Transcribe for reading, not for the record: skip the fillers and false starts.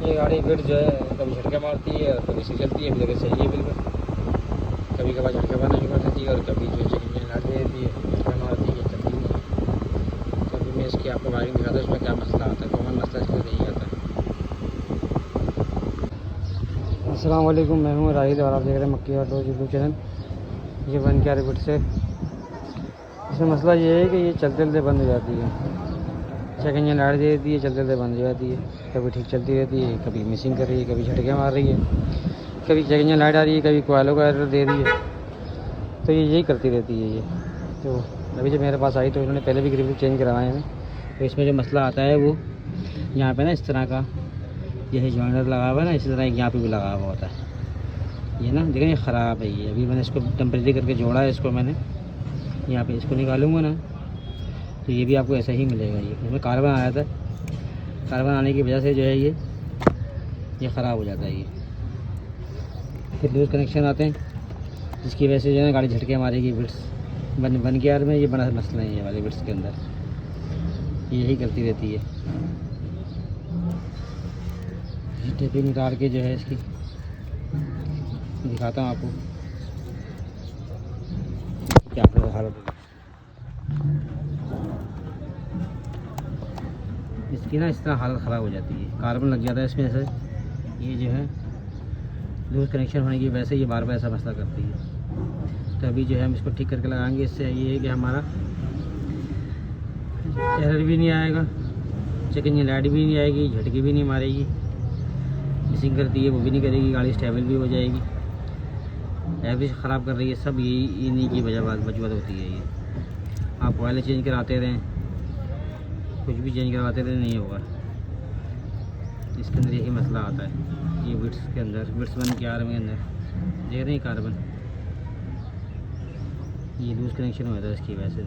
ये गाड़ी फिर जो है कभी झटके मारती है और कभी से चलती है, अभी जगह सही है बिल्कुल। कभी कभार झटके मारना शुरू कर देती है और कभी जो चेकिंग लाट दे देती है, झटके मारती है, चलती नहीं है। तो अभी मैं इसकी आपको वायरिंग दिखाता हूँ, इसमें क्या मसला आता है। कॉमन मसला इसका यही आता है। अस्सलाम वालेकुम, मैं हूँ राहिद और आप देख रहे हैं मक्की ऑटो यूट्यूब चैनल। ये 1 के रिपीट से इसमें मसला ये है कि ये चलते चलते बंद हो जाती है। चेक इंजन लाइट दे देती है, चलते चलते बंद हो जाती है। कभी ठीक चलती रहती है, कभी मिसिंग कर रही है, कभी झटके मार रही है, कभी चेक इंजन लाइट आ रही है, कभी कोयलों का एरर दे रही है। तो ये यही करती रहती है ये। तो अभी जब मेरे पास आई तो इन्होंने पहले भी ग्रिल चेंज करवाए हैं। तो इसमें जो मसला आता है वो यहाँ पे ना इस तरह का यही जॉइनर लगा हुआ है ना, इसी तरह यहाँ पे भी लगा हुआ होता है। ये ना देखें, ये ख़राब है ये। अभी मैंने इसको टेम्परेरी करके जोड़ा है इसको मैंने। यहाँ पे इसको निकालूंगा ना तो ये भी आपको ऐसा ही मिलेगा। ये इसमें कार्बन आया था, कार्बन आने की वजह से जो है ये ख़राब हो जाता है। ये फिर लूज़ कनेक्शन आते हैं जिसकी वजह से जो है गाड़ी झटके मारेगी। बिट्स बन के यार में ये बड़ा मसला है ये वाले बिट्स के अंदर, यही करती रहती है। टेपिंग उतार के जो है इसकी दिखाता हूँ आपको क्या हालत है इसकी ना। इस तरह हालत ख़राब हो जाती है, कार्बन लग जाता है इसमें से। ये जो है लूज़ कनेक्शन होने की वजह से ये बार बार ऐसा मसला करती है। तो अभी जो है हम इसको ठीक करके लगाएंगे। इससे ये है कि हमारा एरर भी नहीं आएगा, चेक इंजन लाइट भी नहीं आएगी, झटकी भी नहीं मारेगी, मिसिंग करती है वो भी नहीं करेगी, गाड़ी स्टेबल भी हो जाएगी। एवरेज ख़राब कर रही है, सब यही इन्हीं की वजह होती है। ये आप ऑयल चेंज कराते रहें, कुछ भी चेंज करवाते रहें, नहीं होगा। इसके अंदर यही मसला आता है। ये बिट्स के अंदर, बिट्स 1 के आर्म के अंदर देख रहे हैं कार्बन, ये लूज़ कनेक्शन होता है इसकी वजह से।